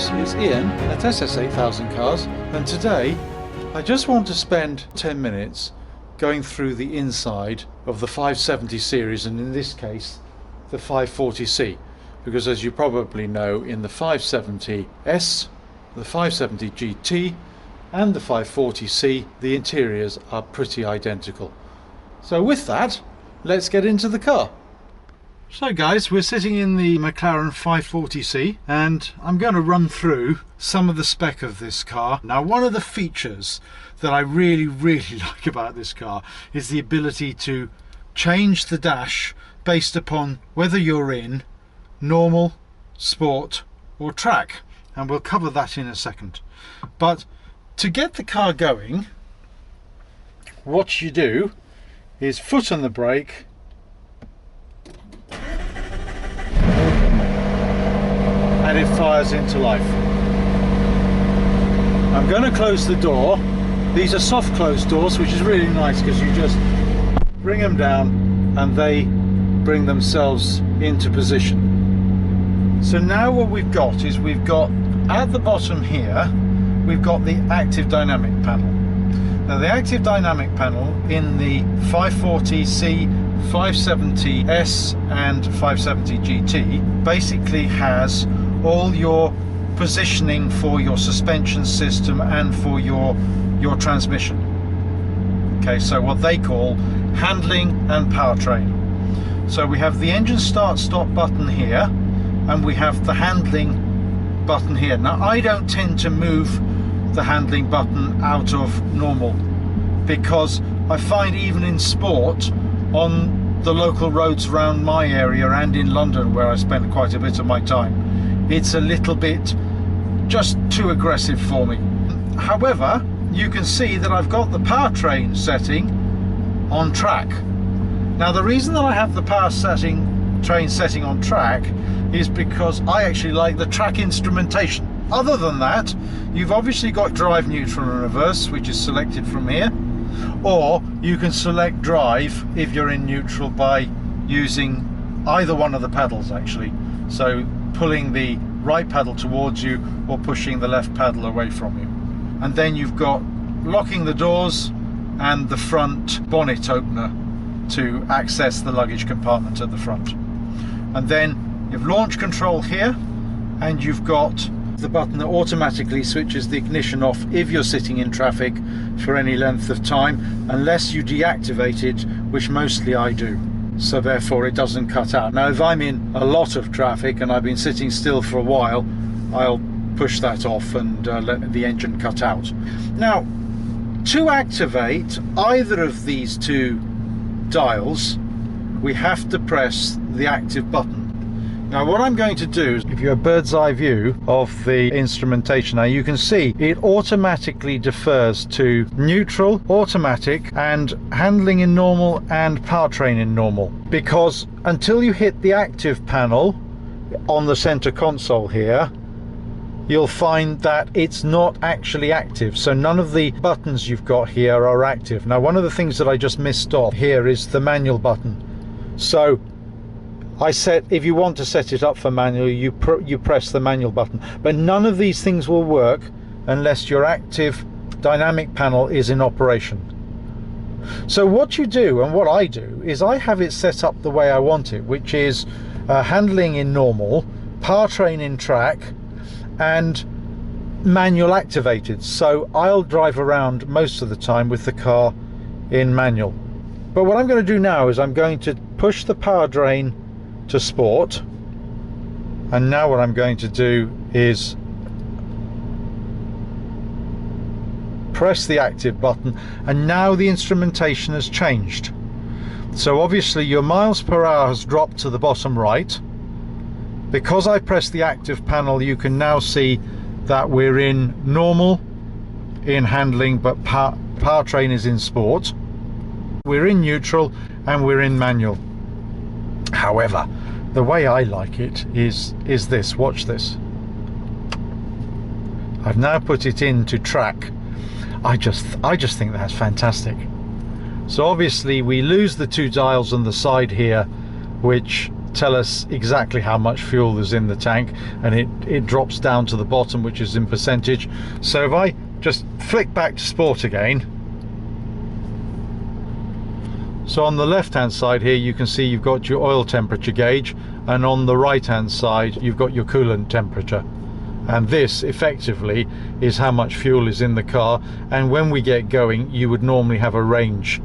guys, it's Ian at SS8000 Cars, and today I just want to spend 10 minutes going through the inside of the 570 series, and in this case the 540C, because as you probably know, in the 570S, the 570 GT and the 540C, the interiors are pretty identical. So with that, let's get into the car. So guys, we're sitting in the McLaren 540C and I'm going to run through some of the spec of this car. Now, one of the features that I really like about this car is the ability to change the dash based upon whether you're in normal, sport or track, and we'll cover that in a second. But to get the car going, what you do is foot on the brake and it fires into life. I'm going to close the door. These are soft closed doors, which is really nice because you just bring them down and they bring themselves into position. So now what we've got is we've got at the bottom here, we've got the active dynamic panel. Now the active dynamic panel in the 540C, 570S and 570 GT basically has all your positioning for your suspension system and for your transmission. Okay, so what they call handling and powertrain. So we have the engine start stop button here and we have the handling button here. Now I don't tend to move the handling button out of normal because I find even in sport on the local roads around my area and in London, where I spend quite a bit of my time, it's a little bit just too aggressive for me. However, you can see that I've got the powertrain setting on track. Now the reason that I have the train setting on track is because I actually like the track instrumentation. Other than that, you've obviously got drive, neutral and reverse, which is selected from here, or you can select drive if you're in neutral by using either one of the pedals actually. So pulling the right pedal towards you or pushing the left pedal away from you. And then you've got locking the doors and the front bonnet opener to access the luggage compartment at the front. And then you've launch control here, and you've got the button that automatically switches the ignition off if you're sitting in traffic for any length of time, unless you deactivate it, which mostly I do. So therefore it doesn't cut out. Now if I'm in a lot of traffic and I've been sitting still for a while, I'll push that off and let the engine cut out. Now to activate either of these two dials, we have to press the active button. Now what I'm going to do is give you a bird's eye view of the instrumentation. Now you can see it automatically defers to neutral, automatic and handling in normal and powertrain in normal, because until you hit the active panel on the center console here, you'll find that it's not actually active. So none of the buttons you've got here are active. Now one of the things that I just missed off here is the manual button. So if you want to set it up for manual, you press the manual button, but none of these things will work unless your active dynamic panel is in operation. So what you do, and what I do, is I have it set up the way I want it, which is handling in normal, powertrain in track and manual activated. So I'll drive around most of the time with the car in manual. But what I'm going to do now is I'm going to push the power drain to sport, and now what I'm going to do is press the active button, and now the instrumentation has changed. So obviously your miles per hour has dropped to the bottom right. Because I pressed the active panel, you can now see that we're in normal, in handling, but powertrain is in sport. We're in neutral and we're in manual. However, the way I like it is this. Watch this. I've now put it into track. I just think that's fantastic. So obviously we lose the two dials on the side here, which tell us exactly how much fuel is in the tank, and it drops down to the bottom, which is in percentage. So if I just flick back to Sport again, so on the left hand side here you can see you've got your oil temperature gauge, and on the right hand side you've got your coolant temperature, and this effectively is how much fuel is in the car. And when we get going, you would normally have a range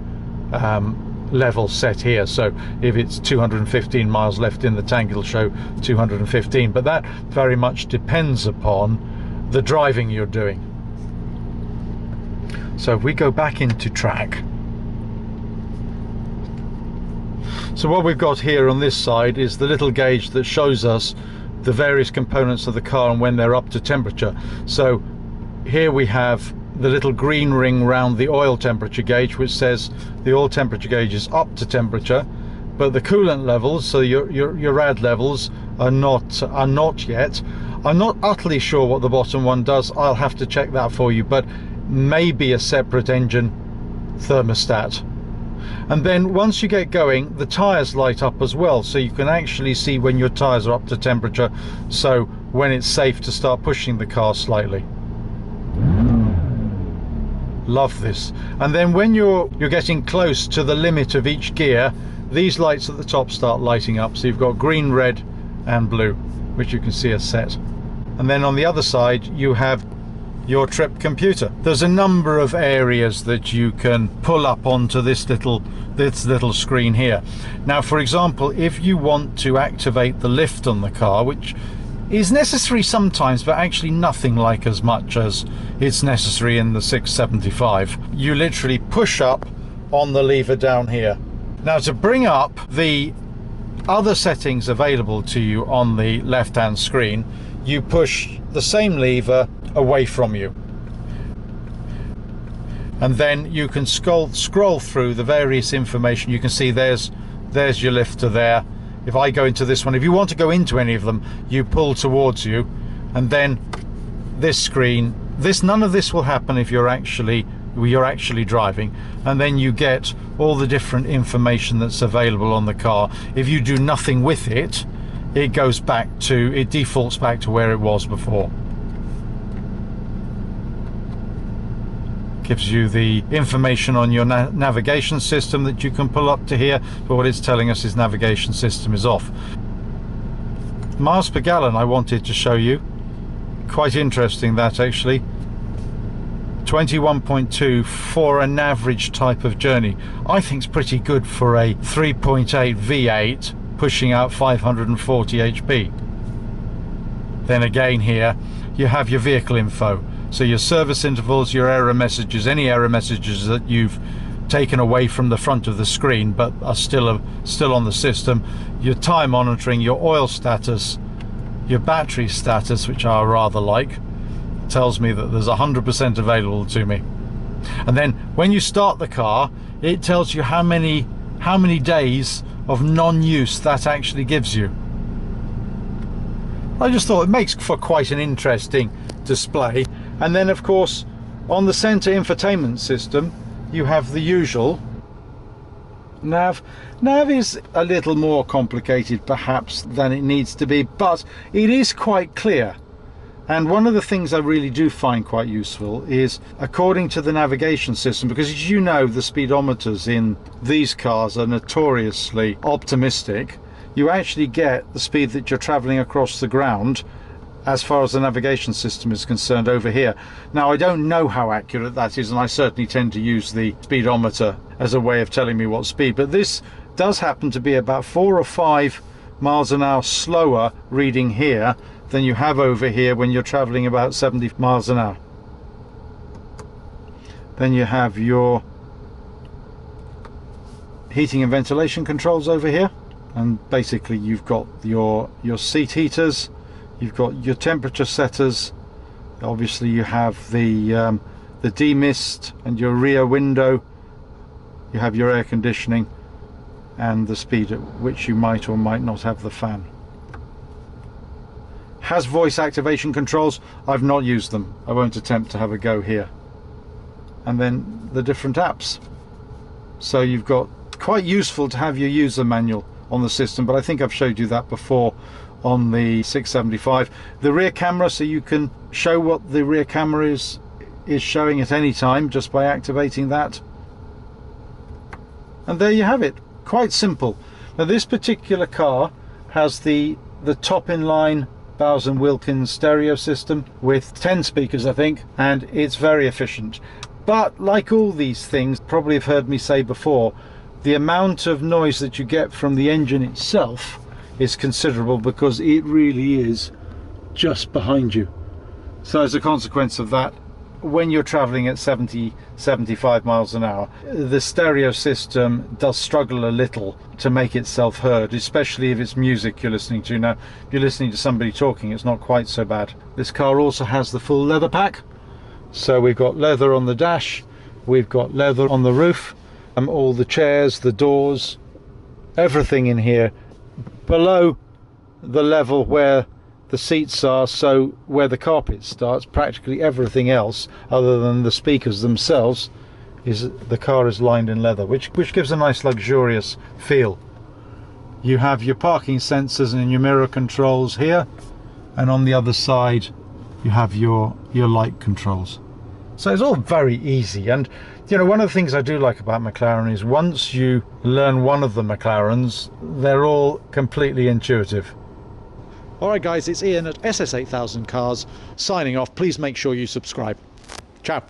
level set here, so if it's 215 miles left in the tank, it'll show 215, but that very much depends upon the driving you're doing. So if we go back into track, so what we've got here on this side is the little gauge that shows us the various components of the car and when they're up to temperature. So here we have the little green ring round the oil temperature gauge, which says the oil temperature gauge is up to temperature, but the coolant levels, so your rad levels, are not yet. I'm not utterly sure what the bottom one does. I'll have to check that for you, but maybe a separate engine thermostat. And then once you get going, the tires light up as well, so you can actually see when your tires are up to temperature, so when it's safe to start pushing the car slightly. Love this. And then when you're getting close to the limit of each gear, these lights at the top start lighting up, so you've got green, red and blue, which you can see are set. And then on the other side you have your trip computer. There's a number of areas that you can pull up onto this little screen here. Now, for example, if you want to activate the lift on the car, which is necessary sometimes, but actually nothing like as much as it's necessary in the 675, you literally push up on the lever down here. Now, to bring up the other settings available to you on the left hand screen, you push the same lever away from you, and then you can scroll through the various information. You can see there's your lifter there. If I go into this one, if you want to go into any of them, you pull towards you, and then this screen, none of this will happen if you're actually driving, and then you get all the different information that's available on the car. If you do nothing with it, it defaults back to where it was before. Gives you the information on your navigation system that you can pull up to here, but what it's telling us is navigation system is off. Miles per gallon I wanted to show you. Quite interesting, that actually. 21.2 for an average type of journey. I think it's pretty good for a 3.8 V8 pushing out 540 HP. Then again here you have your vehicle info. So your service intervals, your error messages, any error messages that you've taken away from the front of the screen but are still on the system, your tire monitoring, your oil status, your battery status, which I rather like, tells me that there's 100% available to me. And then when you start the car, it tells you how many days of non-use that actually gives you. I just thought it makes for quite an interesting display. And then of course on the center infotainment system you have the usual nav. Nav is a little more complicated perhaps than it needs to be, but it is quite clear. And one of the things I really do find quite useful is, according to the navigation system, because as you know the speedometers in these cars are notoriously optimistic, you actually get the speed that you're traveling across the ground as far as the navigation system is concerned over here. Now, I don't know how accurate that is, and I certainly tend to use the speedometer as a way of telling me what speed, but this does happen to be about 4 or 5 miles an hour slower reading here than you have over here when you're traveling about 70 miles an hour. Then you have your heating and ventilation controls over here, and basically you've got your seat heaters, you've got your temperature setters, obviously you have the demist and your rear window, you have your air conditioning and the speed at which you might or might not have the fan. Has voice activation controls. I've not used them, I won't attempt to have a go here. And then the different apps, so you've got, quite useful to have your user manual on the system, but I think I've showed you that before on the 675. The rear camera, so you can show what the rear camera is showing at any time just by activating that. And there you have it, quite simple. Now this particular car has the top in line Bowers & Wilkins stereo system with 10 speakers, I think, and it's very efficient. But like all these things, probably have heard me say before, the amount of noise that you get from the engine itself is considerable, because it really is just behind you. So as a consequence of that, when you're traveling at 70-75 miles an hour, the stereo system does struggle a little to make itself heard, especially if it's music you're listening to. Now, if you're listening to somebody talking, it's not quite so bad. This car also has the full leather pack. So we've got leather on the dash, we've got leather on the roof, all the chairs, the doors, everything in here below the level where the seats are, so where the carpet starts, practically everything else other than the speakers themselves the car is lined in leather, which gives a nice luxurious feel. You have your parking sensors and your mirror controls here, and on the other side you have your light controls. So it's all very easy. And you know, one of the things I do like about McLaren is once you learn one of the McLarens, they're all completely intuitive. Alright guys, it's Ian at SS8000 Cars signing off. Please make sure you subscribe. Ciao.